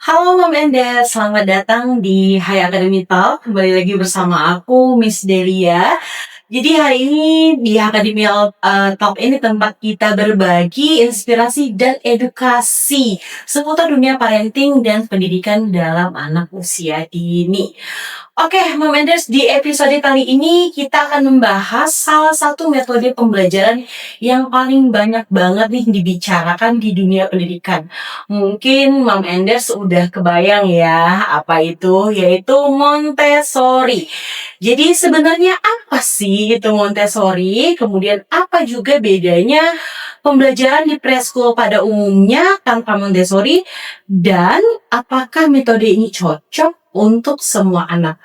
Halo Mam Enda, selamat datang di Hai Academy Talk. Kembali lagi bersama aku, Miss Delia. Jadi hari ini di Academy Talk ini tempat kita berbagi inspirasi dan edukasi seputar dunia parenting dan pendidikan dalam anak usia dini. Oke, Mam Enders, di episode kali ini kita akan membahas salah satu metode pembelajaran yang paling banyak banget nih dibicarakan di dunia pendidikan. Mungkin Mam Enders udah kebayang ya apa itu, yaitu Montessori. Jadi sebenarnya apa sih itu Montessori? Kemudian apa juga bedanya pembelajaran di preschool pada umumnya tanpa Montessori? Dan apakah metode ini cocok untuk semua anak?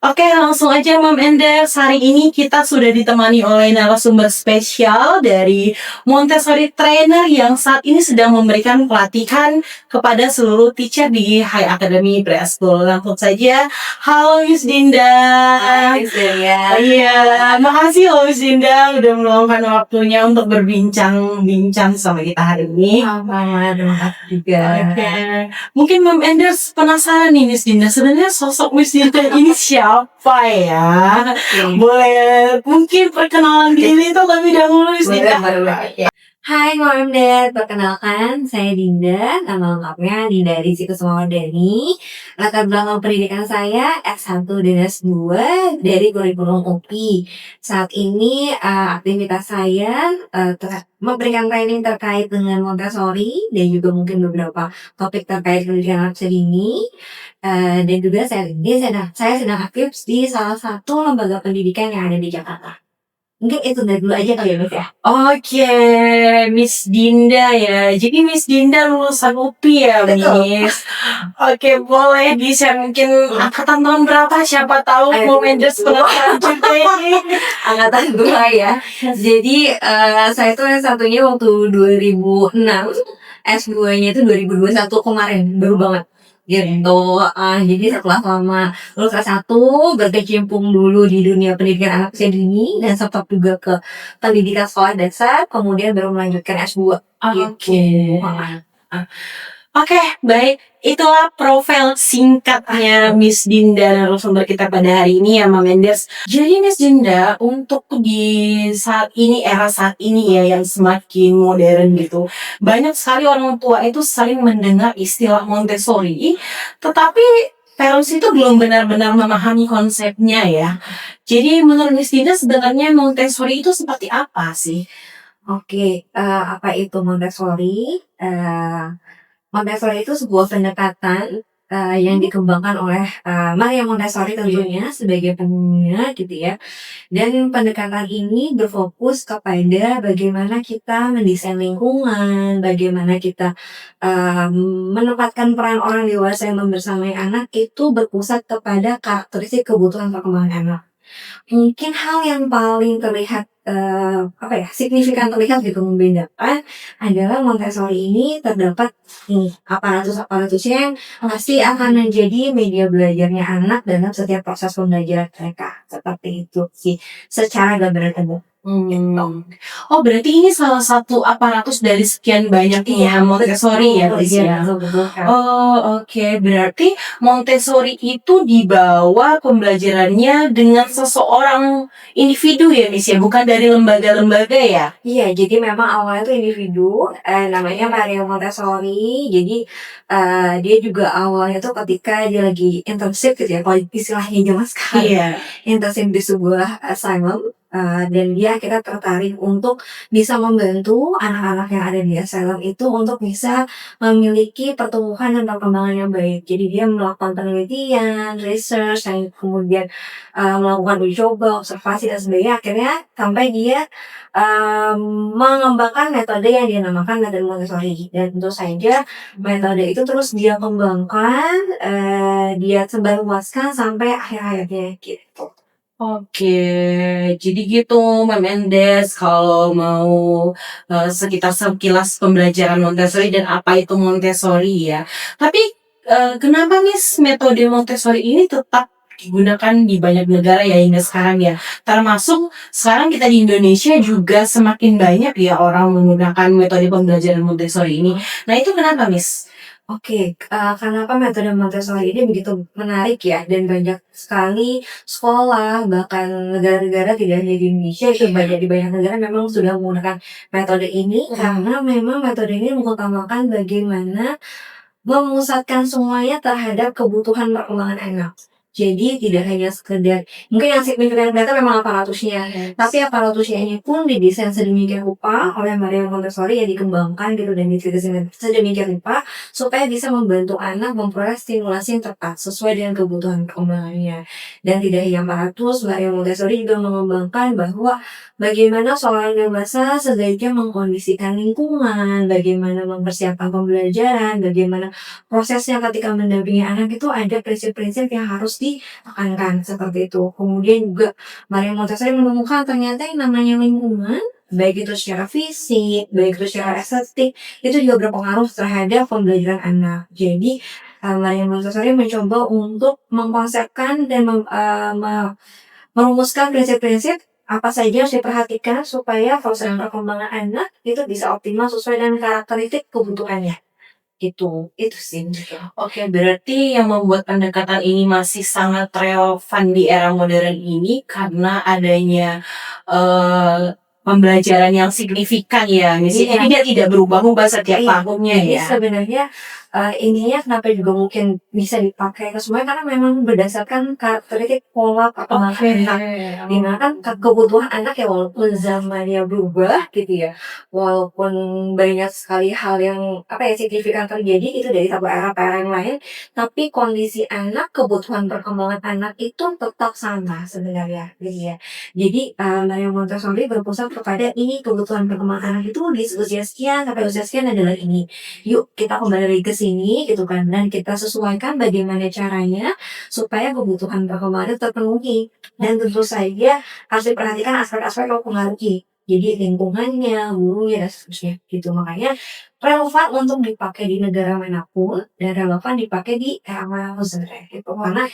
Oke, langsung aja Mam Enders. Hari ini kita sudah ditemani oleh narasumber spesial dari Montessori Trainer yang saat ini sedang memberikan pelatihan kepada seluruh teacher di High Academy Preschool. Langsung saja, halo Miss Dinda. Hai, Delia. Iya, makasih loh Miss Dinda udah meluangkan waktunya untuk berbincang-bincang sama kita hari ini. Sama-sama, terima kasih juga. Oke, mungkin Mam Enders penasaran nih Miss Dinda, sebenarnya sosok Miss Dinda ini siapa ya? Boleh mungkin perkenalan diri terlebih dahulu Miss Dinda. Boleh. Hai Mom Dad, perkenalkan saya Dinda, nama lengkapnya Dinda Rizky Kusumawardani. Latar belakang pendidikan saya S1 dan S2 dari kurikulum UPI. Saat ini aktivitas saya memberikan training terkait dengan Montessori dan juga mungkin beberapa topik terkait pendidikan anak usia dini. Dan juga saya sedang aktif di salah satu lembaga pendidikan yang ada di Jakarta. Mungkin itu dari dulu aja kali ya, Miss ya. Oke, Miss Dinda ya. Jadi Miss Dinda lulusan UPI ya, Betul. Miss. Oke, boleh di-share mungkin angkatan tahun berapa? Siapa tahu Mom Enders penasaran juga ini. Angkatan 2 ya. Jadi saya tuh S1-nya waktu 2006, S2-nya itu 2021 kemarin, baru banget. Gitu. Jadi setelah lama lulus S1, berkecimpung dulu di dunia pendidikan anak usia dini dan sempat juga ke pendidikan sekolah dasar, kemudian baru melanjutkan S2. Oke. Oke, baik. Itulah profil singkatnya Miss Dinda narasumber kita pada hari ini ya, Mam Enders. Jadi Miss Dinda, untuk di saat ini, era saat ini ya yang semakin modern gitu, banyak sekali orang tua itu sering mendengar istilah Montessori, tetapi parents itu belum benar-benar memahami konsepnya ya. Jadi menurut Miss Dinda sebenarnya Montessori itu seperti apa sih? Oke, apa itu Montessori? Montessori itu sebuah pendekatan yang dikembangkan oleh Maria Montessori tentunya sebagai pembunuhnya gitu ya. Dan pendekatan ini berfokus kepada bagaimana kita mendesain lingkungan, bagaimana kita menempatkan peran orang dewasa yang membersamai anak itu berpusat kepada karakteristik kebutuhan perkembangan anak. Mungkin hal yang paling terlihat signifikan terlihat gitu membedakan adalah Montessori ini terdapat nih aparatus-aparatusnya yang pasti akan menjadi media belajarnya anak dalam setiap proses pembelajaran mereka. Seperti itu sih secara gambaran umum. Gitu. Oh, berarti ini salah satu aparatus dari sekian banyaknya Montessori ya, Miss ya? Betul. Oh, oke. Berarti Montessori itu dibawa pembelajarannya dengan seseorang individu ya, Miss ya? Bukan dari lembaga-lembaga ya? Iya, jadi memang awalnya tuh individu, namanya Maria Montessori. Jadi dia juga awalnya tuh ketika dia lagi internship gitu ya, kalau istilahnya zaman sekarang. Iya. Internship di sebuah asylum, dan dia akhirnya tertarik untuk bisa membantu anak-anak yang ada di asylum itu untuk bisa memiliki pertumbuhan dan perkembangan yang baik. Jadi dia melakukan penelitian, research, dan kemudian melakukan uji coba, observasi dan sebagainya. Akhirnya sampai dia mengembangkan metode yang dia namakan metode Montessori. Dan tentu saja metode itu terus dia kembangkan, dia sebarluaskan sampai akhir hayatnya gitu. Oke, jadi gitu Mam Endes kalau mau sekitar sekilas pembelajaran Montessori dan apa itu Montessori ya. Tapi kenapa Miss metode Montessori ini tetap digunakan di banyak negara ya hingga sekarang ya. Termasuk sekarang kita di Indonesia juga semakin banyak ya orang menggunakan metode pembelajaran Montessori ini. Nah itu kenapa Miss? Oke, kenapa metode Montessori ini begitu menarik ya, dan banyak sekali sekolah, bahkan negara-negara tidak hanya di Indonesia, itu Iya. banyak di banyak negara memang sudah menggunakan metode ini, karena memang metode ini mengutamakan bagaimana memusatkan semuanya terhadap kebutuhan perkembangan anak. Jadi tidak hanya sekedar mungkin yang signifikan kelihatan memang aparatusnya, tapi aparatusnya ini pun didesain sedemikian rupa oleh Maria Montessori yang dikembangkan gitu dan sedemikian rupa supaya bisa membantu anak memperoleh stimulasi yang tepat sesuai dengan kebutuhan perkembangannya. Dan tidak hanya aparatus, Maria Montessori juga mengembangkan bahwa bagaimana seorang dewasa sebaiknya mengkondisikan lingkungan, bagaimana mempersiapkan pembelajaran, bagaimana prosesnya ketika mendampingi anak itu ada prinsip-prinsip yang harus ditekankan seperti itu. Kemudian juga Maria Montessori menemukan ternyata yang namanya lingkungan, baik itu secara fisik, baik itu secara estetik, itu juga berpengaruh terhadap pembelajaran anak. Jadi Maria Montessori mencoba untuk mengkonsepkan dan merumuskan prinsip-prinsip apa saja yang harus diperhatikan supaya proses perkembangan anak itu bisa optimal sesuai dengan karakteristik kebutuhannya. Itu sih gitu. Oke, berarti yang membuat pendekatan ini masih sangat relevan di era modern ini karena adanya, pembelajaran yang signifikan ya, Iya. jadi dia tidak berubah-ubah setiap Iya, tahunnya jadi ya? sebenarnya, ininya kenapa juga mungkin bisa dipakai ke semuanya karena memang berdasarkan karakteristik pola perkembangan Oke, anak. Di mana kan kebutuhan anak ya walaupun zamannya berubah gitu ya, walaupun banyak sekali hal yang apa ya, signifikan terjadi itu dari satu era ke era yang lain, tapi kondisi anak, kebutuhan perkembangan anak itu tetap sama sebenarnya gitu ya. Jadi, Maria Montessori berpusat kepada ini kebutuhan perkembangan anak itu di usia sekian sampai usia sekian adalah ini. Yuk kita kembali lagi ke sini gitu kan dan kita sesuaikan bagaimana caranya supaya kebutuhan perkembangan itu terpenuhi. Dan tentu saja harus diperhatikan aspek-aspek yang mempengaruhi. Jadi lingkungannya, gurunya, dan seterusnya gitu. Makanya relevan untuk dipakai di negara manapun dan relevan dipakai di era manapun sebenarnya gitu. Karena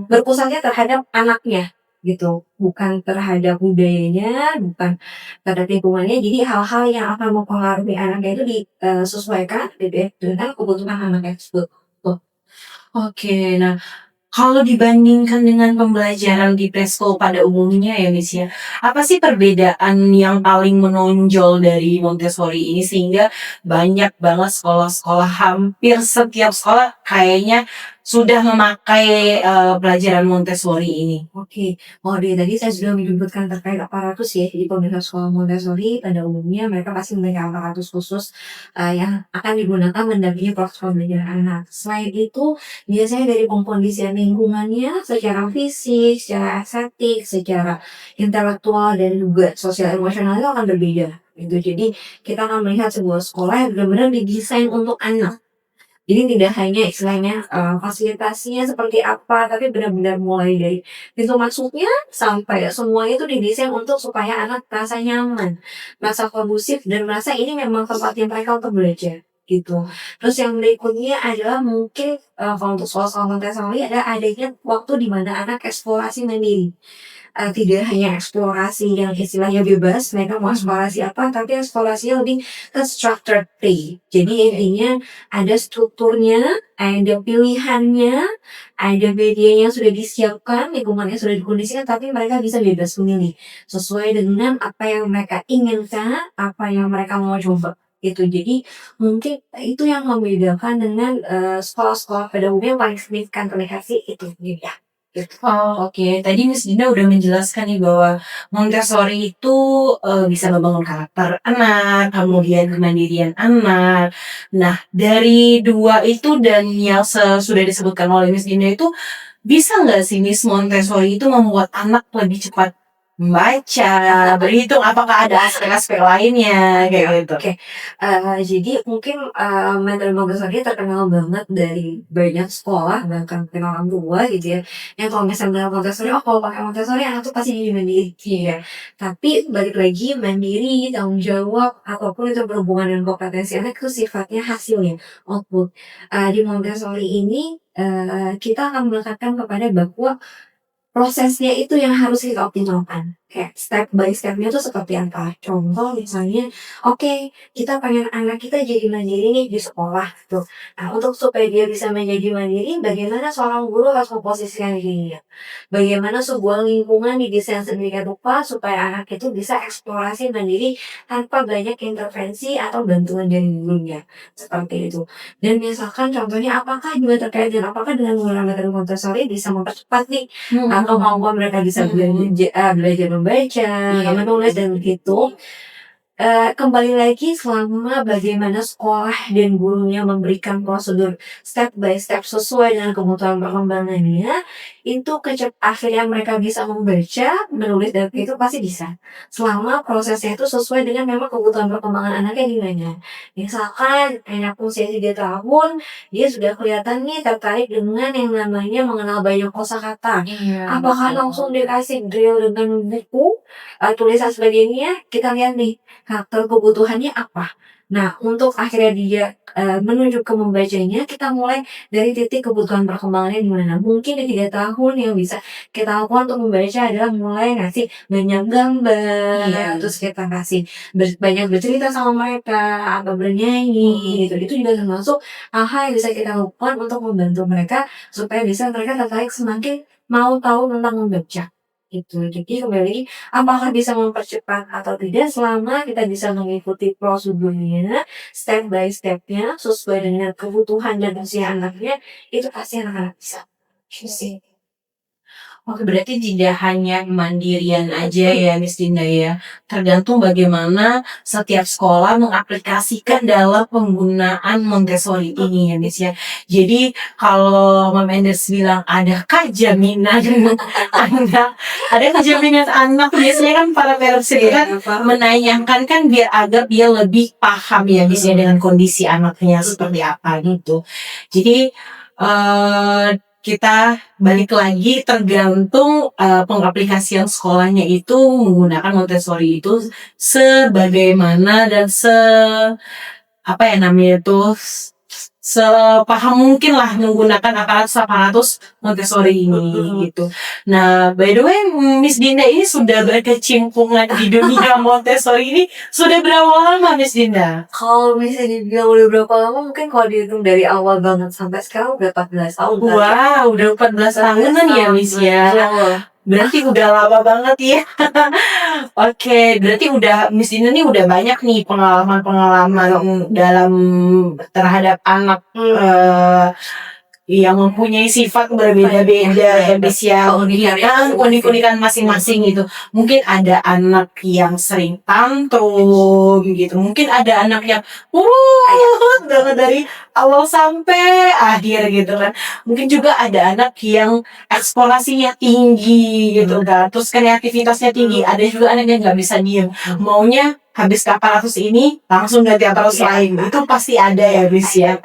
berpusatnya terhadap anaknya gitu, bukan terhadap budayanya, bukan terhadap lingkungannya. Jadi hal-hal yang akan mempengaruhi anaknya itu disesuaikan gitu ya dengan kebutuhan anaknya tersebut. Tuh. oke. Nah, kalau dibandingkan dengan pembelajaran di preschool pada umumnya ya, Miss, ya, apa sih perbedaan yang paling menonjol dari Montessori ini sehingga banyak banget sekolah-sekolah, hampir setiap sekolah kayaknya sudah memakai, pelajaran Montessori ini? Oke, oh dari tadi saya sudah menyebutkan terkait aparatus ya. Jadi pemirsa sekolah Montessori pada umumnya mereka pasti memiliki aparatus khusus yang akan digunakan mendampingi proses pembelajaran anak. Selain itu, biasanya dari pengkondisian lingkungannya secara fisik, secara estetik, secara intelektual dan juga sosial emosional itu akan berbeda. Gitu. Jadi kita akan melihat sebuah sekolah yang benar-benar didesain untuk anak. Jadi tidak hanya istilahnya, fasilitasnya seperti apa, tapi benar-benar mulai dari pintu masuknya sampai semuanya itu didesain untuk supaya anak merasa nyaman, merasa kondusif, dan merasa ini memang tempatnya mereka untuk belajar, gitu. Terus yang berikutnya adalah mungkin, kalau untuk soal-soal Montessori ada adanya waktu di mana anak eksplorasi mandiri. Tidak hanya eksplorasi yang istilahnya bebas, mereka mau eksplorasi apa, tapi eksplorasinya lebih ke structured play. Jadi intinya ada strukturnya, ada pilihannya, ada medianya yang sudah disiapkan, lingkungannya sudah dikondisikan, tapi mereka bisa bebas memilih sesuai dengan apa yang mereka inginkan, apa yang mereka mau coba gitu. Jadi mungkin itu yang membedakan dengan sekolah-sekolah pada umumnya yang paling signifikan terlihat sih itu ya. Gitu. Oh, oke. Tadi Miss Dina udah menjelaskan nih bahwa Montessori itu, bisa membangun karakter anak, kemudian kemandirian anak. Nah, dari 2 itu dan yang sudah disebutkan oleh Miss Dina itu, bisa nggak sih Miss Montessori itu membuat anak lebih cepat membaca, berhitung, apakah ada aspek-aspek lainnya, kayak gitu? Oke, jadi mungkin, metode Montessori terkenal banget dari banyak sekolah, bahkan mungkin orang tua gitu ya, yang kalau misalnya bilang Montessori, "Oh kalau pakai Montessori anak tuh pasti jadi mandiri," iya. Tapi balik lagi mandiri, tanggung jawab, apapun itu berhubungan dengan kompetensi anak itu sifatnya hasilnya, output. Di Montessori ini, kita akan menekankan kepada bahwa prosesnya itu yang harus kita optimalkan. Kayak step by step-nya tuh seperti apa. Contoh misalnya, oke, kita pengen anak kita jadi mandiri nih di sekolah gitu. Nah, untuk supaya dia bisa menjadi mandiri, bagaimana seorang guru harus memposisikan dirinya? Bagaimana sebuah lingkungan didesain sedemikian rupa supaya anak itu bisa eksplorasi mandiri tanpa banyak intervensi atau bantuan dari gurunya, seperti itu. Dan misalkan contohnya apakah juga terkait dengan apakah dengan menggunakan metode Montessori bisa mempercepat nih atau Mhm. kemampuan mereka bisa Mhm. belajar membaca, Iya. menulis dan begitu. Kembali lagi selama bagaimana sekolah dan gurunya memberikan prosedur step by step sesuai dengan kebutuhan perkembangannya, itu akhirnya mereka bisa membaca, menulis dan itu pasti bisa. Selama prosesnya itu sesuai dengan memang kebutuhan perkembangan anaknya gimana. Misalkan anak usia 3 tahun, dia sudah kelihatan nih tertarik dengan yang namanya mengenal banyak kosakata. Iya, Apakah betul. langsung dikasih drill dengan buku, tulisan sebagainya, kita lihat nih karakter kebutuhannya apa. Nah, untuk akhirnya dia, menuju ke membacanya, kita mulai dari titik kebutuhan perkembangannya di mana. Mungkin di 3 tahun yang bisa kita lakukan untuk membaca adalah mulai ngasih banyak gambar, Iya. terus kita kasih banyak bercerita sama mereka, atau bernyanyi gitu. Itu juga termasuk hal-hal yang bisa kita lakukan untuk membantu mereka, supaya bisa mereka tertarik semakin mau tahu tentang membaca, gitu. Jadi kembali apakah bisa mempercepat atau tidak selama kita bisa mengikuti prosedurnya, step by step-nya, sesuai dengan kebutuhan dan usia anaknya, itu pasti anak-anak bisa. Gitu sih. Oke, berarti tidak hanya mandirian aja ya, Miss Dinda ya. Tergantung bagaimana setiap sekolah mengaplikasikan dalam penggunaan Montessori ini ya, Miss ya. Jadi kalau Mama Enders bilang adakah jaminan anak, adakah jaminan anak biasanya kan para parents itu kan menanyakan kan biar agar dia lebih paham ya, Miss ya, dengan kondisi anaknya seperti apa gitu. Jadi kita balik lagi tergantung pengaplikasian sekolahnya itu menggunakan Montessori itu sebagaimana dan apa ya namanya itu sepaham mungkin lah menggunakan aparatus Montessori ini gitu. Nah, by the way, Miss Dinda ini sudah berkecimpungan di dunia Montessori ini sudah berapa lama, Miss Dinda? Kalau misalnya dibilang udah berapa lama, mungkin kalau dihitung dari awal banget sampai sekarang udah 14 tahun kali ya. Wah, udah 14 tahunan ya, Miss ya. Betul. Berarti udah lama banget ya. Oke, berarti udah Miss Dina nih udah banyak nih pengalaman-pengalaman dalam terhadap anak yang mempunyai sifat berbeda-beda, Miss ya, unik-unikan masing-masing gitu. Mungkin ada anak yang sering tantrum gitu. Mungkin ada anak yang banget dari awal sampai akhir gitu kan. Mungkin juga ada anak yang eksplorasinya tinggi gitu kan. Terus kreativitasnya tinggi. Ada juga anak yang nggak bisa diem. Maunya habis ke aparatus ini langsung ganti aparatus lain. Itu pasti ada ya, Miss ya.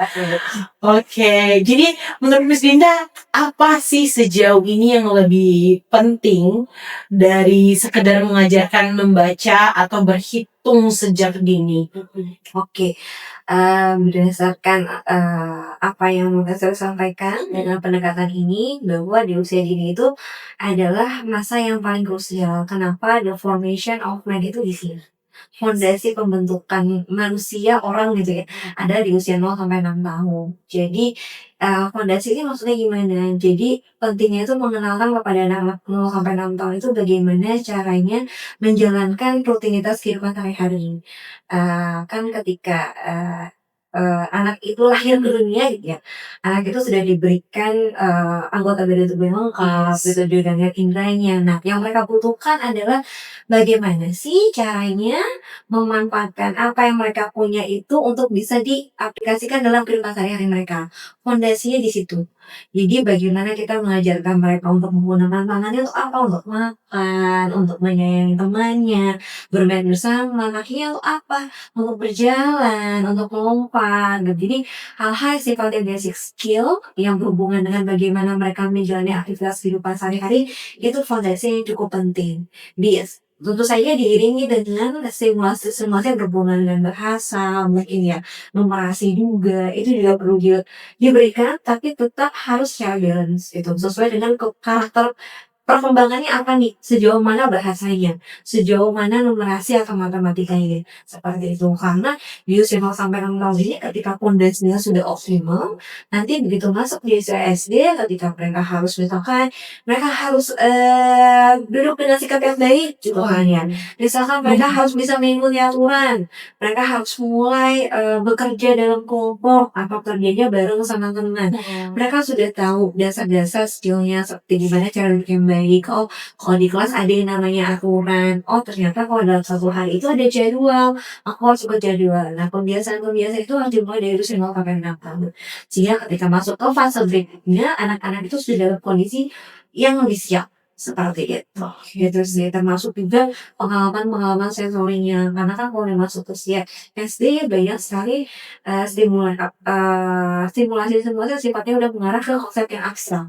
Oke, jadi menurut Miss Dinda, apa sih sejauh ini yang lebih penting dari sekedar mengajarkan membaca atau berhitung sejak dini? Oke, berdasarkan, apa yang Profesor sampaikan dengan pendekatan ini, bahwa di usia dini itu adalah masa yang paling krusial. Kenapa? The formation of man itu di sini. Fondasi pembentukan manusia, orang gitu ya, ada di usia 0 sampai 6 tahun. Jadi, fondasi ini maksudnya gimana? Jadi, pentingnya itu mengenalkan kepada anak-anak 0 sampai 6 tahun itu bagaimana caranya menjalankan rutinitas kehidupan sehari-hari. Kan ketika, anak itu lahir ke dunia gitu ya, anak itu sudah diberikan, anggota badan tubuh yang lengkap, Yes. gitu, dengan indranya. Nah, yang mereka butuhkan adalah bagaimana sih caranya memanfaatkan apa yang mereka punya itu untuk bisa diaplikasikan dalam kehidupan sehari-hari mereka. Fondasinya di situ. Jadi bagaimana kita mengajarkan mereka untuk menggunakan tangannya untuk apa? Untuk makan, untuk menyayangi temannya, bermain bersama, kakinya untuk apa? Untuk berjalan, untuk melompat, gitu. Jadi hal-hal yang sifatnya basic skill yang berhubungan dengan bagaimana mereka menjalani aktivitas kehidupan sehari-hari itu fondasi yang cukup penting. Tentu saja diiringi dengan stimulasi-stimulasi yang berhubungan dengan bahasa, mungkin ya numerasi juga, itu juga perlu diberikan, tapi tetap harus secara balance gitu, sesuai dengan karakter perkembangannya apa nih, sejauh mana bahasanya, sejauh mana numerasi atau matematikanya, seperti itu. Karena di usia 0 sampai 6 tahun ini ketika pondasinya sudah optimal, nanti begitu masuk di usia SD ketika mereka harus misalkan mereka harus, duduk dengan sikap yang baik gitu kan ya. Misalkan mereka harus bisa mengikuti aturan, mereka harus mulai, bekerja dalam kelompok atau kerjanya bareng sama teman. Mereka sudah tahu dasar-dasar skill-nya seperti gimana cara bikin baik. Oh, kalau di kelas ada yang namanya aturan. Oh, ternyata kalau dalam satu hari itu ada jadwal. Aku harus ikut jadwal. Nah, kebiasaan-kebiasaan itu harus dimulai dari usia 0 sampai 6 tahun. Sehingga ketika masuk ke fase berikutnya, anak-anak itu sudah dalam kondisi yang lebih siap. Seperti itu. Gitu sih. Termasuk juga pengalaman-pengalaman sensorinya. Karena kan kalau udah masuk usia SD banyak sekali stimulasi-stimulasi yang sifatnya udah mengarah ke konsep yang abstrak.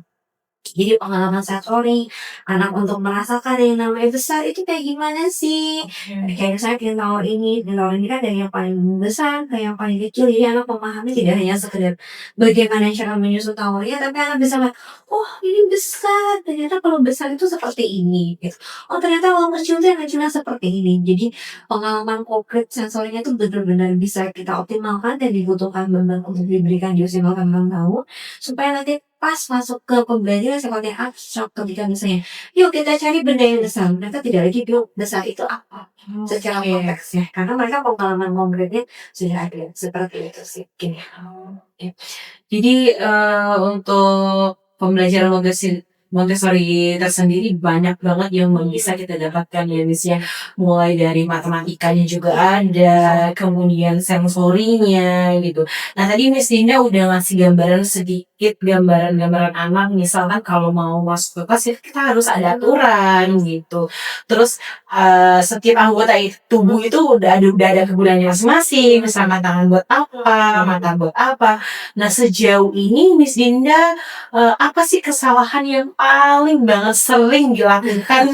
Jadi pengalaman sensori, anak untuk merasakan yang namanya besar itu kayak gimana sih? Kayak misalnya dinosaurus ini kan dari yang paling besar ke yang paling kecil. Jadi anak memahami tidak hanya sekedar bagaimana cara menyusun towernya, tapi anak bisa lihat, oh ini besar, ternyata kalau besar itu seperti ini. Gitu. Oh ternyata kalau kecil itu yang kecilnya seperti ini. Jadi pengalaman konkret sensorinya itu benar-benar bisa kita optimalkan dan dibutuhkan benar untuk diberikan di usia 6 tahun supaya nanti pas masuk ke pembelajaran sifatnya abstrak ketika misalnya, yuk kita cari benda yang besar. Mereka tidak lagi bingung besar itu apa secara konteksnya. Karena mereka pengalaman konkretnya sudah ada. Seperti itu sih. Gini. Jadi untuk pembelajaran Montessori tersendiri banyak banget yang bisa kita dapatkan ya Miss ya. Mulai dari matematikanya juga ada, kemudian sensorinya gitu. Nah tadi Miss Dinda udah ngasih gambaran sedikit, gambaran-gambaran anak. Misalkan kalau mau masuk ke kelas ya kita harus ada aturan gitu. Terus setiap anggota tubuh itu udah ada kegunaannya masing-masing. Misalkan tangan buat apa, mata buat apa. Nah sejauh ini Miss Dinda apa sih kesalahan yang paling banget sering dilakukan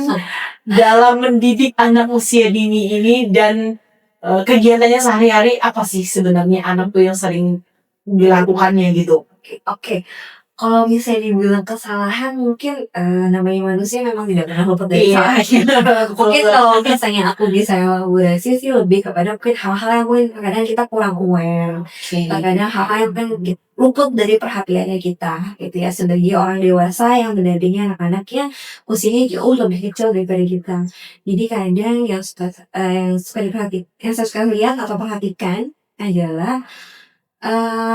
dalam mendidik anak usia dini ini dan kegiatannya sehari-hari apa sih sebenarnya anak tuh yang sering dilakukannya gitu? Oke. Kalau misalnya dibilang kesalahan mungkin namanya manusia memang tidak pernah luput dari kesalahan. Mungkin kalau misalnya aku bisa elaborasi sih lebih kepada mungkin hal-hal yang mungkin kadang kita kurang aware. Kadang hal-hal yang mungkin luput dari perhatiannya kita gitu ya sebagai orang dewasa yang mendampingi anak-anak yang usianya jauh lebih kecil daripada kita. Jadi kadang yang saya suka lihat atau perhatikan adalah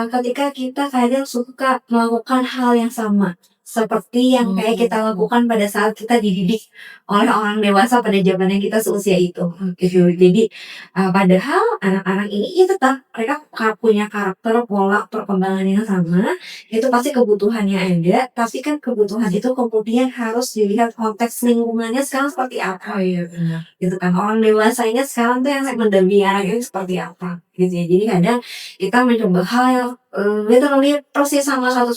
ketika kita kadang suka melakukan hal yang sama, seperti yang kayak kita lakukan pada saat kita dididik oleh orang dewasa pada zamannya kita seusia itu, gitu. Jadi, padahal anak-anak ini ya tetap mereka punya karakter, pola perkembangan yang sama, itu pasti kebutuhannya ada, tapi kan kebutuhan itu kemudian harus dilihat konteks lingkungannya sekarang seperti apa. Oh iya benar. Gitu kan, orang dewasanya sekarang tuh yang mendampingi anak ini seperti apa, gitu ya. Jadi kadang kita mencoba hal yang literally persis sama 100%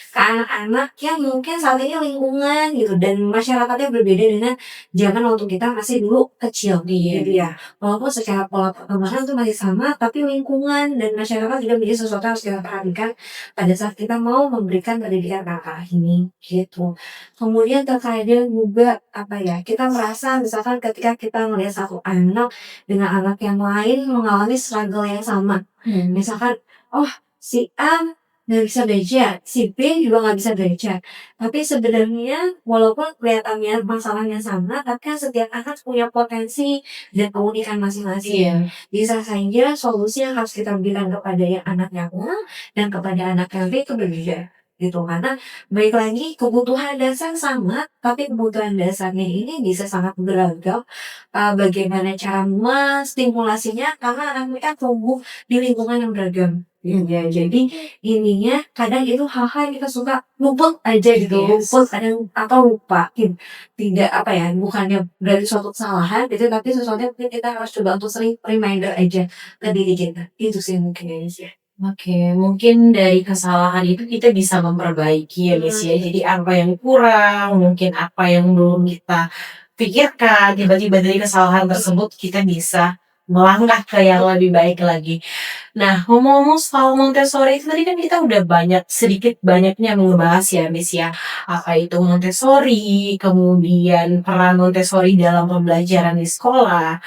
ke anak-anak yang mungkin saat ini lingkungan gitu dan masyarakatnya berbeda dengan zaman waktu kita masih dulu kecil gitu ya. Walaupun secara pola perkembangan itu masih sama, tapi lingkungan dan masyarakat juga menjadi sesuatu yang harus kita perhatikan pada saat kita mau memberikan pendidikan ke anak ini gitu. Kemudian terkadang juga apa ya, kita merasa misalkan ketika kita melihat satu anak dengan anak yang lain mengalami struggle yang sama. Misalkan, oh si A nggak bisa baca, si B juga nggak bisa baca. Tapi sebenarnya walaupun kelihatannya masalahnya sama, tapi kan setiap anak punya potensi dan keunikan masing-masing. Bisa saja solusi yang harus kita berikan kepada yang anak yang A dan kepada anak yang B itu berbeda. Gitu karena baik lagi kebutuhan dasar sama, tapi kebutuhan dasarnya ini bisa sangat beragam. Bagaimana cara menstimulasinya karena anak mereka tumbuh di lingkungan yang beragam. Gitu ya. Jadi ininya kadang itu hal-hal yang kita suka luput aja gitu, luput kadang atau lupa. Tidak apa ya, bukannya dari suatu kesalahan gitu, tapi sesuatu yang mungkin kita harus coba untuk sering reminder aja ke diri kita. Itu sih mungkin sih. Oke, mungkin dari kesalahan itu kita bisa memperbaiki ya Miss ya. Jadi apa yang kurang, mungkin apa yang belum kita pikirkan, tiba-tiba dari kesalahan tersebut kita bisa melangkah ke yang lebih baik lagi. Nah, ngomong-ngomong soal Montessori itu tadi kan kita udah sedikit banyaknya ngebahas ya, Miss, ya. Apa itu Montessori, kemudian peran Montessori dalam pembelajaran di sekolah,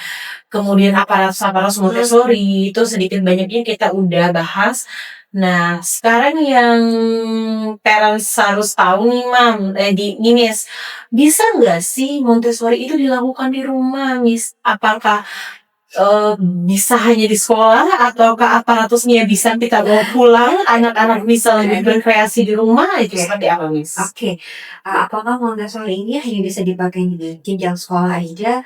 kemudian aparatus-aparatus Montessori, itu sedikit banyaknya kita udah bahas. Nah, sekarang yang parents harus tahu nih, Miss, bisa nggak sih Montessori itu dilakukan di rumah, Miss? Apakah Eee, bisa hanya di sekolah ataukah aparatusnya bisa kita bawa pulang, anak-anak bisa lebih berkreasi di rumah, itu Oke. seperti apa, Miss? Oke, apakah Montessori ini hanya bisa dipakai di jenjang sekolah aja?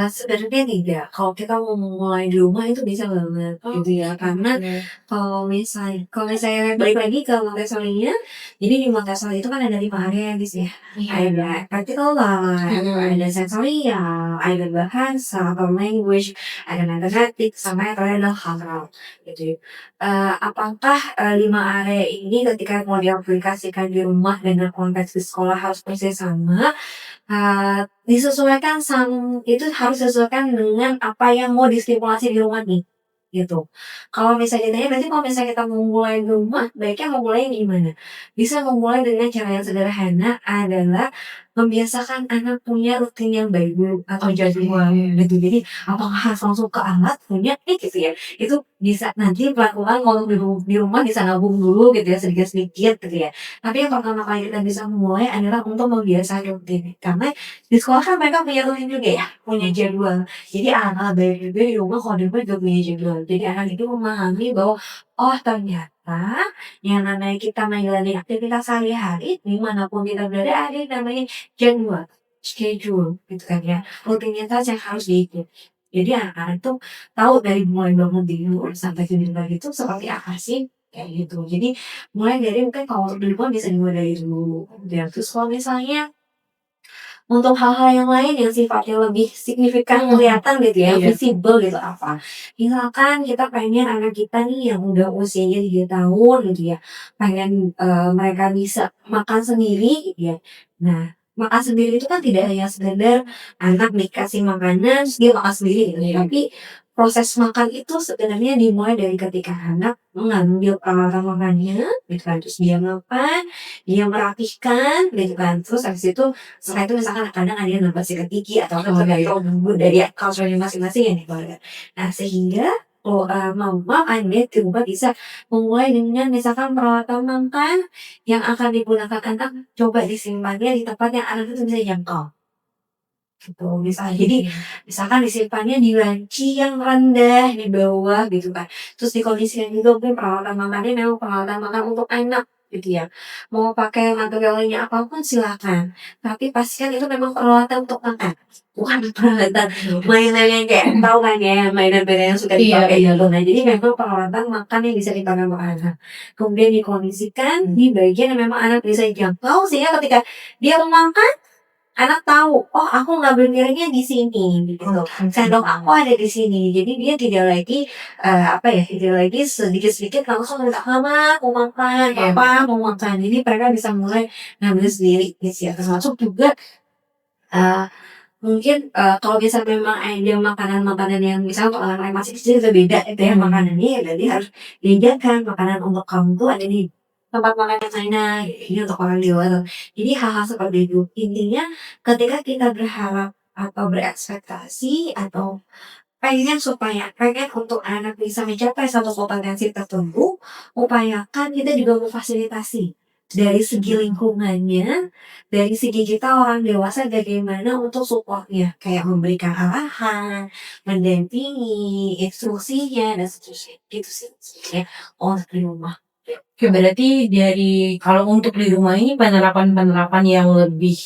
Sebenarnya tidak. Kalau kita mau memulai di rumah itu bisa banget Oh, gitu ya. Karena oke. kalau misalnya balik lagi ke Montessori-nya, jadi di Montessori itu kan ada 5 area ya, Guys, ya. Iya. Ada practical life, Mhm. ada sensorial, ada bahasa atau language, ada matematik, sama yang terakhir adalah hal gitu. Apakah 5 area ini ketika mau diaplikasikan di rumah dengan konteks di sekolah harus persis sama? Disesuaikan itu harus disesuaikan dengan apa yang mau distimulasi di rumah nih, gitu. Kalau misalnya ditanya berarti kalau misalnya kita mau mulai di rumah, baiknya memulainya gimana? Bisa memulai dengan cara yang sederhana adalah membiasakan anak punya rutin yang baik dulu atau jadwal gitu. Jadi apakah harus langsung ke alat punya nih gitu ya, itu bisa nanti pelan-pelan kalau di rumah bisa nabung dulu gitu ya, sedikit-sedikit gitu ya. Tapi yang pertama kali kita bisa memulai adalah untuk membiasakan rutin. Karena di sekolah kan mereka punya rutin juga ya, punya jadwal. Jadi anak-anak baik juga di rumah kalau di rumah juga punya jadwal. Jadi anak itu memahami bahwa, oh ternyata yang namanya kita menjalani aktivitas sehari-hari, dimanapun kita berada ada yang namanya jadwal, schedule gitu kan ya, rutinitas yang harus diikuti. Jadi anak-anak tuh tahu dari mulai bangun tidur sampai tidur lagi itu seperti apa sih, kayak gitu. Jadi mulai dari mungkin kalau untuk di rumah bisa dimulai dari dulu, dan terus kalau misalnya untuk hal-hal yang lain yang sifatnya lebih signifikan kelihatan gitu ya, Iya. visible gitu apa. Misalkan kita pengen anak kita nih yang udah usianya 3 tahun gitu ya, pengen, mereka bisa makan sendiri gitu ya. Nah, makan sendiri itu kan tidak hanya sekedar anak dikasih makanan, terus dia makan sendiri gitu ya, tapi proses makan itu sebenarnya dimulai dari ketika anak mengambil peralatan makannya gitu kan, terus dia makan, dia merapihkan gitu kan, terus habis itu setelah itu misalkan kadang ada yang nambah sikat gigi atau apa tergantung bumbu dari culture-nya masing-masing ya di keluarga. Nah sehingga mama ayah di rumah bisa memulai dengan misalkan peralatan makan yang akan digunakan anak coba disimpannya di tempat yang anak itu bisa jangkau. Gitu, jadi misalkan disimpannya di laci yang rendah di bawah gitu kan. Terus dikondisikan juga mungkin peralatan makannya memang peralatan makan untuk anak gitu ya. Mau pakai materialnya apapun silakan. Tapi pastikan itu memang peralatan untuk makan. Bukan peralatan mainan yang kayak tahu kan ya, mainan-mainan yang suka Iya, dipakai iya. gitu. Nah, jadi memang peralatan makan yang bisa dipakai sama anak. Kemudian dikondisikan di bagian yang memang anak bisa jangkau sehingga ketika dia mau makan anak tahu, "Oh aku ngambil piringnya di sini," gitu. "Sendok aku ada di sini." Jadi dia tidak lagi, apa ya, tidak lagi sedikit-sedikit langsung minta, "Mama mau makan, Iya. papa mau makan." Jadi mereka bisa mulai ngambil sendiri gitu ya. Termasuk juga, eee, mungkin, kalau misalnya memang ada makanan-makanan yang misalnya untuk anak-anak masih kecil itu beda itu ya makanannya, ya berarti harus diajarkan makanan untuk kamu tuh ada di tempat makan yang mana, ini untuk orang dewasa. Jadi hal-hal seperti itu. Intinya ketika kita berharap atau berekspektasi atau pengen untuk anak bisa mencapai satu kompetensi tertentu, upayakan kita juga memfasilitasi dari segi lingkungannya, dari segi kita orang dewasa bagaimana untuk support-nya, kayak memberikan arahan, mendampingi, instruksinya, dan seterusnya. Gitu sih sebenarnya untuk di rumah. Oke, berarti kalau untuk di rumah ini penerapan-penerapan yang lebih,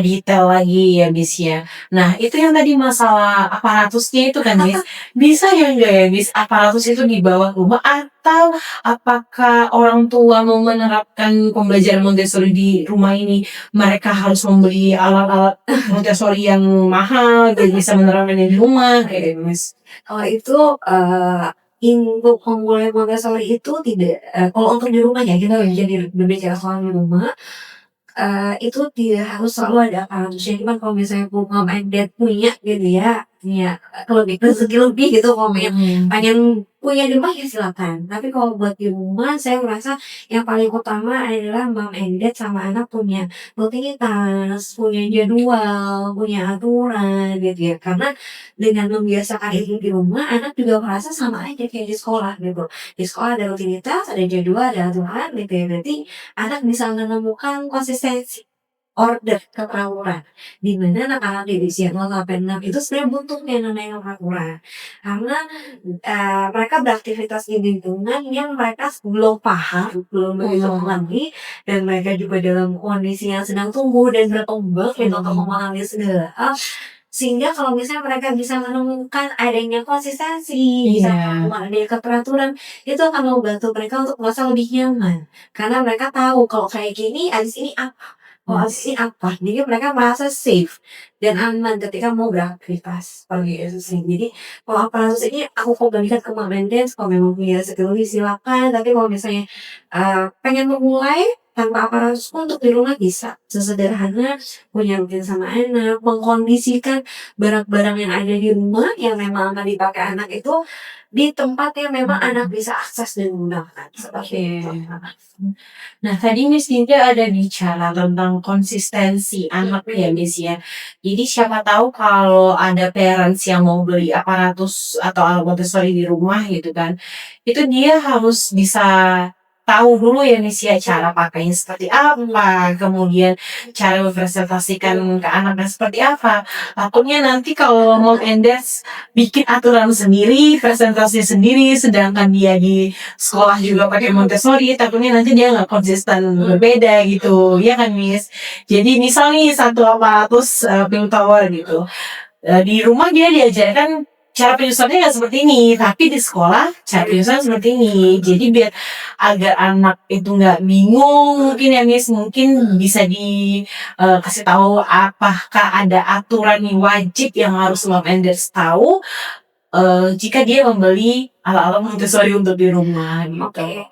detail lagi ya, Miss, ya. Nah, itu yang tadi masalah aparatusnya itu kan, Miss, bisa ya enggak ya, Miss, aparatus itu di bawah rumah atau apakah orang tua mau menerapkan pembelajaran Montessori di rumah ini, mereka harus membeli alat-alat Montessori yang mahal biar bisa menerapkannya di rumah, kayak gitu, Miss? Kalau itu, untuk memulai Montessori itu tidak kalau untuk di rumah ya, kita jadi berbicara soal di rumah, itu tidak harus selalu ada aparatusnya, cuman kalau misalnya mom and dad punya gitu ya, punya rezeki lebih gitu, kalau pengen Mhm. pengen punya di rumah ya silakan. Tapi kalau buat di rumah saya merasa yang paling utama adalah mom and dad sama anak punya rutinitas, punya jadwal, punya aturan gitu ya. Karena dengan membiasakan itu di rumah, anak juga merasa sama aja kayak di sekolah gitu. Di sekolah ada rutinitas, ada jadwal, ada aturan gitu ya. Berarti anak bisa menemukan konsistensi order keterawuran, di mana anak-anak di usia 0 sampai 6 itu sebenarnya butuh yang namanya peraturan. Karena, mereka beraktivitas di lingkungan yang mereka belum paham, belum begitu Mhm. mengerti, dan mereka juga dalam kondisi yang sedang tumbuh dan berkembang gitu untuk Mhm. memahami segala hal. Sehingga kalau misalnya mereka bisa menemukan adanya konsistensi, bisa Iya. menemukan adanya keteraturan, itu akan membantu mereka untuk merasa lebih nyaman. Karena mereka tahu kalau kayak gini, abis ini apa, kalau abis ini apa. Jadi mereka merasa safe dan aman ketika mau beraktivitas, seperti itu sih. Jadi kalau aparatus ini aku kembalikan ke mom and dad, kalau memang punya rezeki lebih silakan, tapi kalau misalnya, pengen memulai tanpa aparatus pun untuk di rumah bisa. Sesederhana punya rutin sama anak, mengkondisikan barang-barang yang ada di rumah yang memang akan dipakai anak itu di tempat yang memang anak bisa akses dan gunakan, seperti itu. Oke. Nah, tadi Miss Dinda ada bicara tentang konsistensi anak ya, Mhm. Miss, ya. Jadi siapa tahu kalau ada parents yang mau beli aparatus atau alat Montessori di rumah gitu kan, itu dia harus bisa tahu dulu ya, Miss, ya, cara pakainya seperti apa, kemudian cara mempresentasikan ke anaknya seperti apa. Takutnya nanti kalau mom and dad bikin aturan sendiri, presentasi sendiri, sedangkan dia di sekolah juga pakai Montessori, takutnya nanti dia nggak konsisten, berbeda gitu, ya kan, Miss? Jadi misal nih satu aparatus pink tower gitu, di rumah dia diajarkan cara penyusunannya nggak seperti ini, tapi di sekolah cara penyusunan seperti ini. Jadi biar agar anak itu nggak bingung, mungkin ya, Miss, mungkin bisa kasih tahu apakah ada aturan yang wajib yang harus mom and dad tahu jika dia membeli alat-alat Montessori untuk di rumah gitu. Oke,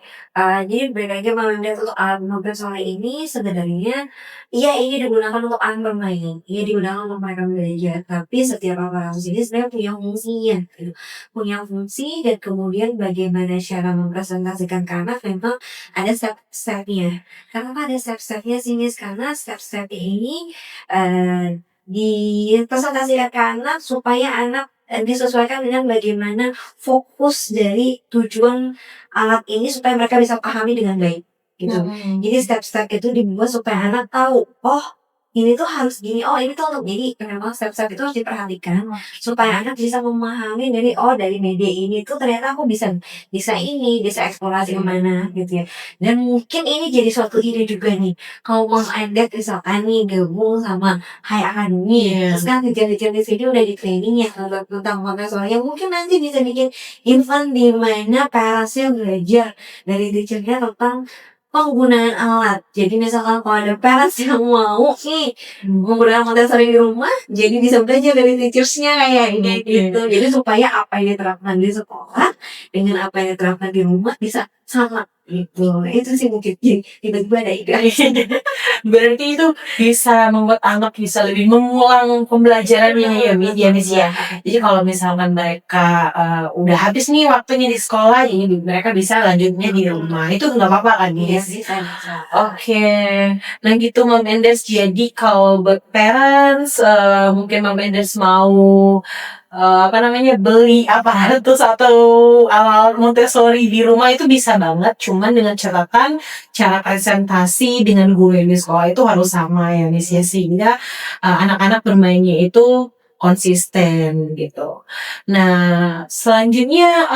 jadi balik lagi mengenai untuk alat Montessori ini sebenarnya, iya ini digunakan untuk anak bermain, iya digunakan untuk mereka belajar, tapi setiap aparatus ini sebenarnya punya fungsinya gitu. Punya fungsi dan kemudian bagaimana cara mempresentasikan ke anak memang ada step-stepnya. Kenapa ada step-stepnya sih, Miss? Karena step-stepnya ini, dipresentasikan ke anak supaya anak, disesuaikan dengan bagaimana fokus dari tujuan alat ini supaya mereka bisa pahami dengan baik, gitu. Mhm. Jadi step-step itu dibuat supaya anak tahu, "Oh, ini tuh harus gini, oh ini tuh untuk gini." Memang step-step itu harus diperhatikan supaya anak bisa memahami dari, "Oh, dari media ini tuh ternyata aku bisa bisa ini, bisa eksplorasi kemana gitu ya. Dan mungkin ini jadi suatu ide juga nih, kalau mom and dad misalkan nih gabung sama Hai Akademi, Iya. terus kan kejar-kejar di sini udah di-training ya tentang Montessori, yang mungkin nanti bisa bikin event di mana parents-nya belajar dari teacher-nya tentang penggunaan alat. Jadi misalkan kalau ada parents yang mau nih menggunakan Montessori di rumah, jadi bisa belajar dari teachers-nya kayak kayak gitu. Oke. Jadi supaya apa yang diterapkan di sekolah dengan apa yang diterapkan di rumah bisa sama gitu. Itu sih mungkin tiba-tiba ada ide. Berarti itu bisa membuat anak bisa lebih mengulang pembelajarannya ya, Miss, ya. Jadi kalau misalkan mereka udah habis nih waktunya di sekolah, jadi mereka bisa lanjutnya di rumah. Itu nggak apa-apa kan, Iya, Miss? bisa bisa. Oke. Nah gitu Mom and Dad, jadi kalau buat parents mungkin Mom and Dad mau apa namanya beli aparatus atau alat-alat Montessori di rumah itu bisa banget, cuman dengan catatan cara presentasi dengan guru yang di sekolah itu harus sama ya, Miss, ya, sehingga anak-anak bermainnya itu konsisten gitu. Nah, selanjutnya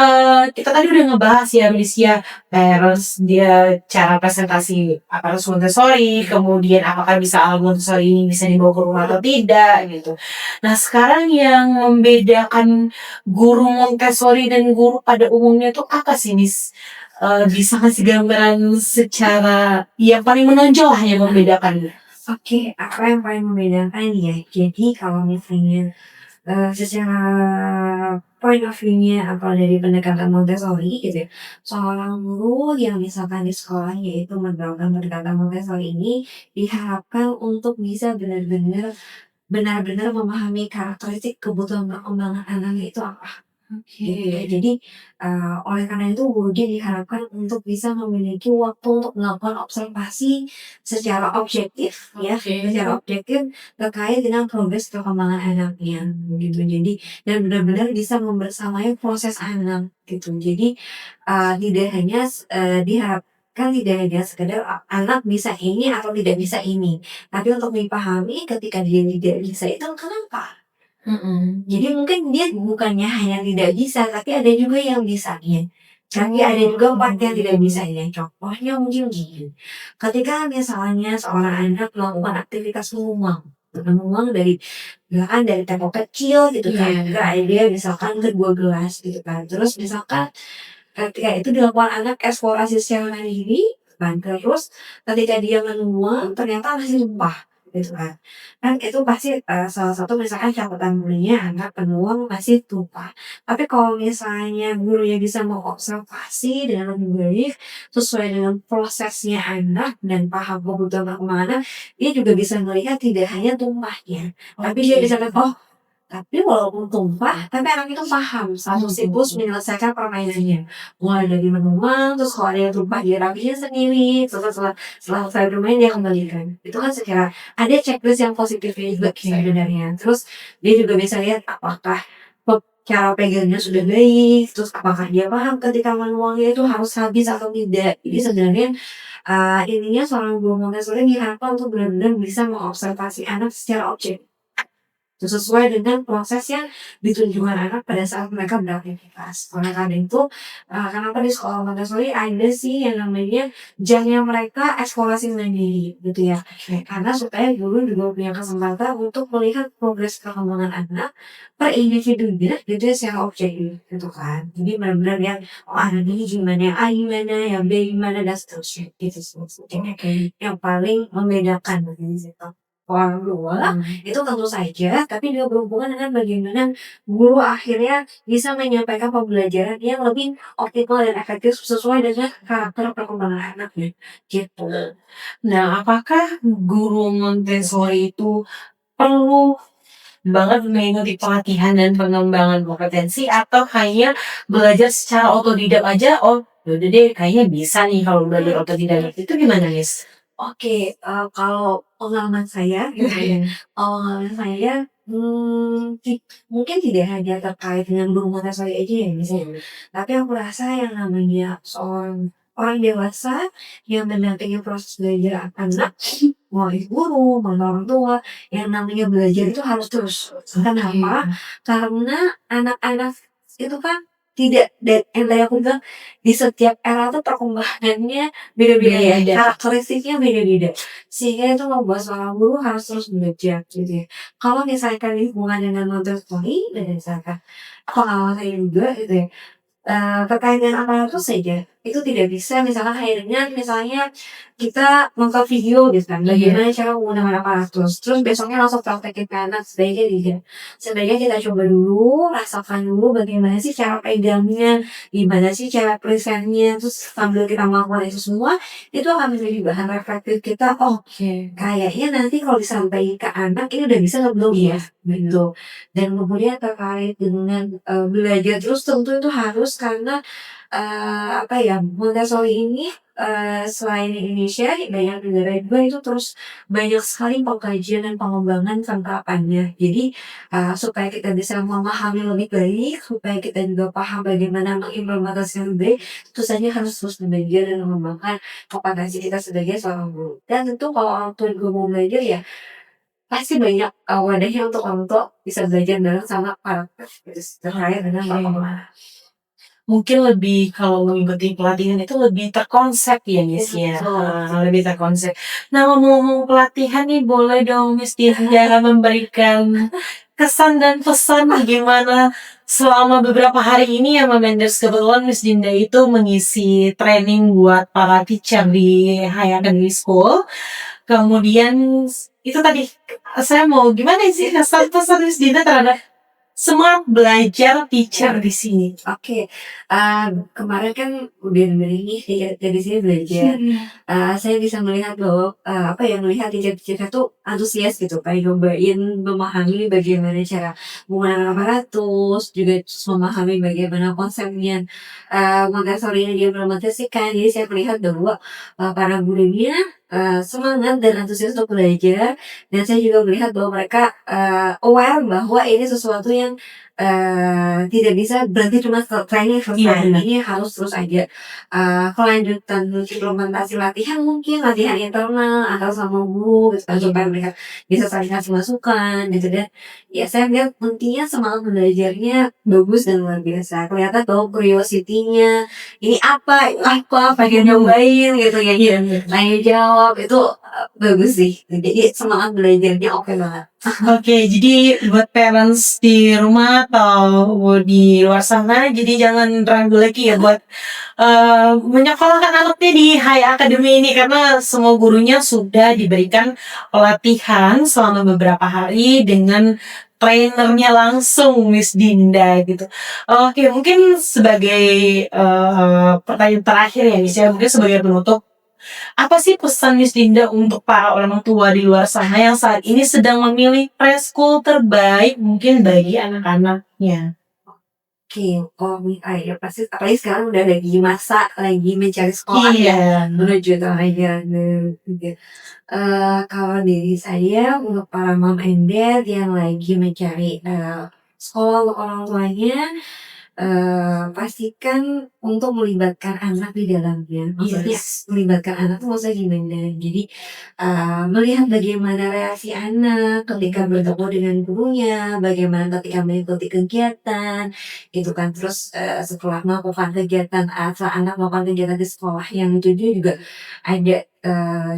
kita tadi udah ngebahas ya, Miss, ya, terus dia cara presentasi aparatus Montessori, kemudian apakah bisa alat Montessori ini bisa dibawa ke rumah atau tidak gitu. Nah, sekarang yang membedakan guru Montessori dan guru pada umumnya itu apa sih, Miss? Bisa kasih gambaran secara yang paling menonjol lah yang membedakan. Oke, apa yang paling membedakan ya? Jadi kalau misalnya, secara point of view-nya atau dari pendekatan Montessori gitu ya, seorang guru yang misalkan di sekolahnya itu menerapkan pendekatan Montessori ini diharapkan untuk bisa benar-benar benar-benar memahami karakteristik kebutuhan perkembangan anaknya itu apa. Gitu ya. Oke. Jadi, oleh karena itu guru dia diharapkan untuk bisa memiliki waktu untuk melakukan observasi secara objektif ya, Oke. secara objektif terkait dengan progres perkembangan anaknya gitu. Jadi dan benar-benar bisa membersamai proses anak gitu. Jadi, tidak hanya diharapkan tidak hanya sekedar anak bisa ini atau tidak bisa ini, tapi untuk dipahami ketika dia tidak bisa itu kenapa? Mhm. Jadi mungkin dia bukannya hanya tidak bisa, tapi ada juga yang bisanya. Tapi ada Oh. juga part yang tidak bisanya. Contohnya mungkin gini, ketika misalnya seorang anak melakukan aktivitas mengulang dari misalkan dari tempo kecil gitu kan, Iya. dia misalkan ke 2 gelas gitu kan. Terus misalkan ketika itu dilakukan anak eksplorasi secara mandiri kan, terus ketika dia menuang ternyata masih tumpah gitu kan. Kan itu pasti, salah satu misalkan catatan gurunya anak penuang masih tumpah. Tapi kalau misalnya gurunya bisa mengobservasi dengan lebih baik, sesuai dengan prosesnya anak dan paham kebutuhan perkembangan anak, dia juga bisa melihat tidak hanya tumpahnya, tapi dia bisa lihat, "Oh, tapi walaupun tumpah, tapi anak itu paham satu siklus menyelesaikan permainannya. Mulai dari menuang, terus kalau ada yang tumpah dia rapihin sendiri, terus setelah selesai bermain dia kembalikan." Itu kan secara ada checklist yang positifnya juga sebenarnya. Terus dia juga bisa lihat apakah cara pegangnya sudah baik, terus apakah dia paham ketika menuangnya itu harus habis atau tidak. Jadi sebenarnya ininya seorang guru Montessori diharapkan untuk benar-benar bisa mengobservasi anak secara objektif. Sesuai dengan proses yang ditunjukkan anak pada saat mereka beraktivitas. Oleh karena itu, kenapa di sekolah Montessori ada sih yang namanya jamnya mereka eksplorasi mandiri gitu ya. Karena supaya guru juga punya kesempatan untuk melihat progres perkembangan anak per individunya gitu ya secara objektif gitu kan. Jadi benar-benar yang oh anak ini gimana, yang A gimana, yang B gimana dan seterusnya gitu sih maksudnya. Oke. Yang paling membedakan di situ. Orang tua itu tentu saja, tapi juga berhubungan dengan bagaimana guru akhirnya bisa menyampaikan pembelajaran yang lebih optimal dan efektif sesuai dengan karakter perkembangan anaknya, gitu. Nah, apakah guru Montessori itu perlu banget mengikuti pelatihan dan pengembangan kompetensi atau hanya belajar secara otodidak aja, "Oh, ya udah deh kayaknya bisa nih kalau belajar otodidak." Itu gimana, Miss? Oke, kalau pengalaman saya gitu ya, pengalaman saya, mungkin tidak hanya terkait dengan guru Montessori aja ya, Mas, ya. Tapi aku rasa yang namanya seorang orang dewasa yang mendampingi proses belajar anak, mau itu guru, mau orang tua, yang namanya belajar itu harus terus. Kenapa? Karena anak-anak itu kan tidak yang tadi aku bilang, di setiap era tuh perkembangannya beda-beda ya, Beda-beda. karakteristiknya beda-beda. Sehingga itu membuat seorang guru harus terus belajar gitu ya. Kalau misalkan hubungan dengan Montessori dan misalkan pengalaman saya juga gitu ya, terkait dengan aparatus saja, itu tidak bisa misalkan hanya dengan misalnya kita nonton video gitu kan, bagaimana cara menggunakan aparatus, terus besoknya langsung praktekin ke anak, sebaiknya tidak. Sebaiknya kita coba dulu, rasakan dulu bagaimana sih cara pegangnya, gimana sih cara presentnya, terus sambil kita melakukan itu semua, itu akan menjadi bahan reflektif kita, "Oh, Oke. kayaknya nanti kalau disampaikan ke anak ini udah bisa nggak belum ya?" Gitu. Dan kemudian terkait dengan, belajar terus tentu itu harus karena, apa ya, Montessori ini, selain di Indonesia, di banyak negara juga itu terus banyak sekali pengkajian dan pengembangan penerapannya. Jadi, supaya kita bisa memahami lebih baik, supaya kita juga paham bagaimana mengimplementasikan lebih baik, tentu saja harus terus belajar dan mengembangkan kompetensi kita sebagai seorang guru. Dan tentu kalau orang tua juga mau belajar ya pasti banyak, wadahnya untuk orang tua bisa belajar bareng sama para gitu sih, terkait dengan Oke. perkembangan. Mungkin lebih kalau mengikuti pelatihan itu lebih terkonsep ya, Miss, ya? Betul. Lebih terkonsep. Nah, ngomong-ngomong pelatihan nih, boleh dong Miss Dinda memberikan kesan dan pesan gimana selama beberapa hari ini ya, Mbak Menders. Kebetulan Miss Dinda itu mengisi training buat para teacher di High Academy School. Kemudian itu tadi saya mau gimana sih kesan pesan Miss Dinda terhadap semangat belajar teacher di sini? Oke, kemarin kan udah dengerin nih dari sini belajar. Saya bisa melihat bahwa, melihat teacher-teacher tuh antusias gitu, kayak nyobain memahami bagaimana cara menggunakan aparatus, juga terus memahami bagaimana konsepnya, Montessori yang diimplementasikan. Jadi saya melihat bahwa, para gurunya, semangat dan antusias untuk belajar, dan saya juga melihat bahwa mereka, aware bahwa ini sesuatu yang tidak bisa berhenti cuma training Iya selesai. benar. Ini harus terus aja, kelanjutan implementasi latihan mungkin, latihan internal atau sama guru gitu kan, supaya mereka bisa saling kasih masukan gitu. Dan ya saya lihat intinya semangat belajarnya bagus dan luar biasa. Kelihatan bahwa curiosity-nya, "Ini apa? Itu apa?" Pengen nyobain gitu ya, Iya benar. tanya jawab itu, bagus sih. Jadi semangat belajarnya oke banget. Oke, jadi buat parents di rumah atau di luar sana, jadi jangan ragu lagi ya buat menyekolahkan anaknya di High Academy ini karena semua gurunya sudah diberikan pelatihan selama beberapa hari dengan trainernya langsung Miss Dinda gitu. Oke, mungkin sebagai pertanyaan terakhir ya Miss ya, mungkin sebagai penutup apa sih pesan Miss Dinda untuk para orang tua di luar sana yang saat ini sedang memilih preschool terbaik mungkin bagi anak-anaknya? Oke, kalau ya pasti apalagi sekarang udah lagi masa lagi mencari sekolah ya, Iya. menuju tahun ajaran baru gitu. Kalau dari saya untuk para mom and dad yang lagi mencari, sekolah untuk orang tuanya, pastikan untuk melibatkan anak di dalamnya. Maksudnya Yes. melibatkan anak tuh maksudnya gimana? Jadi, melihat bagaimana reaksi anak ketika bertemu dengan gurunya, bagaimana ketika mengikuti kegiatan, gitu kan. Terus, setelah melakukan kegiatan setelah anak melakukan kegiatan di sekolah yang dituju juga ada,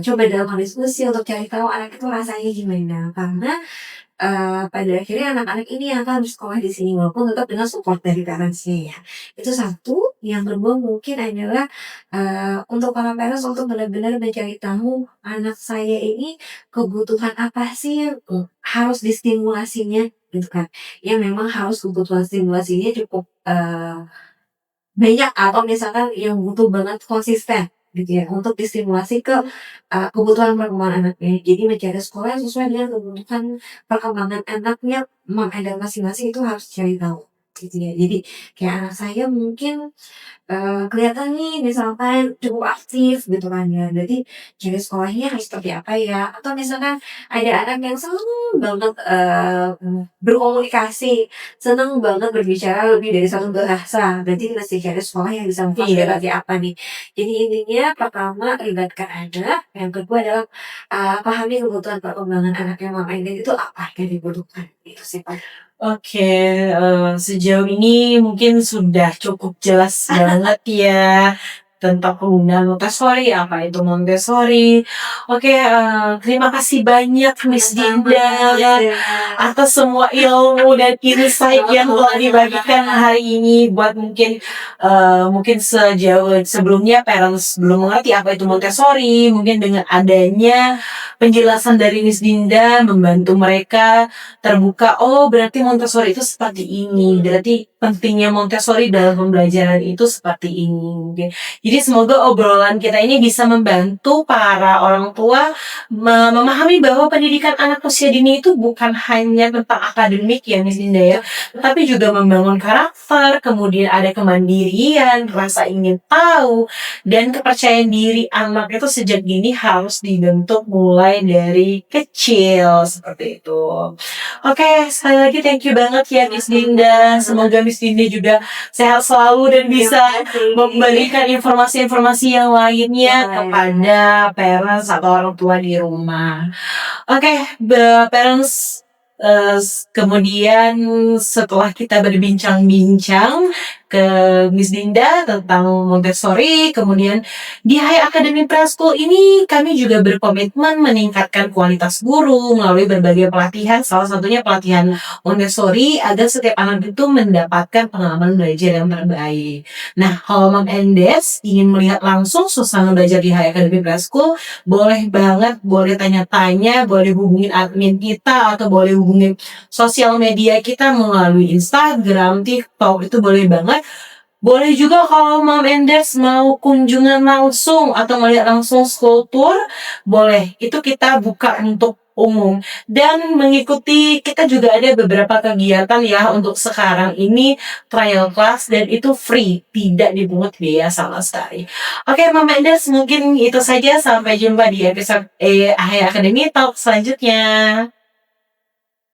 coba dilakukan diskusi untuk cari tahu anak itu rasanya gimana. Karena pada akhirnya anak-anak ini yang akan bersekolah di sini walaupun tetap dengan support dari parents-nya ya. Itu satu, yang kedua mungkin adalah, untuk para parents untuk benar-benar mencari tahu anak saya ini kebutuhan apa sih yang, harus distimulasinya gitu kan. Yang memang harus kebutuhan stimulasinya cukup, banyak atau misalkan yang butuh banget konsisten gitu ya untuk distimulasi ke, kebutuhan perkembangan anaknya. Jadi mencari sekolah yang sesuai dengan kebutuhan perkembangan anaknya, mom and dad masing-masing itu harus cari tahu gitu ya. Jadi kayak anak saya mungkin kelihatan nih misalkan cukup aktif gitu kan ya, berarti cari sekolahnya harus seperti apa ya? Atau misalkan ada anak yang seneng banget, berkomunikasi, seneng banget berbicara lebih dari satu bahasa, berarti mesti cari sekolah yang bisa Iya. memfasilitasi apa nih? Jadi intinya pertama libatkan anak, yang kedua adalah, pahami kebutuhan perkembangan anaknya Mama ini itu apa yang dibutuhkan, itu sih Pak. Oke, sejauh ini mungkin sudah cukup jelas banget ya tentang penggunaan Montessori, apa itu Montessori. Oke, terima kasih banyak Miss Dinda atas semua ilmu dan insight yang telah dibagikan hari ini buat mungkin sejauh sebelumnya parents belum mengerti apa itu Montessori, mungkin dengan adanya penjelasan dari Miss Dinda membantu mereka terbuka, oh berarti Montessori itu seperti ini, berarti pentingnya Montessori dalam pembelajaran itu seperti ini. Oke. Jadi semoga obrolan kita ini bisa membantu para orang tua memahami bahwa pendidikan anak usia dini itu bukan hanya tentang akademik ya Miss Dinda ya, tapi juga membangun karakter, kemudian ada kemandirian, rasa ingin tahu, dan kepercayaan diri anak itu sejak dini harus dibentuk mulai dari kecil seperti itu. Oke, sekali lagi thank you banget ya Miss Dinda. Semoga Miss Dinda juga sehat selalu dan bisa memberikan informasi-informasi yang lainnya kepada parents atau orang tua di rumah. Oke, parents, kemudian setelah kita berbincang-bincang, ke Miss Dinda tentang Montessori. Kemudian di Hai Academy Preschool ini kami juga berkomitmen meningkatkan kualitas guru melalui berbagai pelatihan, salah satunya pelatihan Montessori agar setiap anak itu mendapatkan pengalaman belajar yang terbaik. Nah, kalau Mom and Dad ingin melihat langsung suasana belajar di Hai Academy Preschool, boleh banget, boleh tanya-tanya, boleh hubungin admin kita atau boleh hubungin sosial media kita melalui Instagram, TikTok, itu boleh banget. Boleh juga kalau Mom and Dad mau kunjungan langsung atau melihat langsung school tour, boleh. Itu kita buka untuk umum. Dan mengikuti, kita juga ada beberapa kegiatan ya untuk sekarang ini trial class dan itu free, tidak dipungut biaya sama sekali. Oke, Mom and Dad, mungkin itu saja. Sampai jumpa di episode Hai Academy Talk selanjutnya.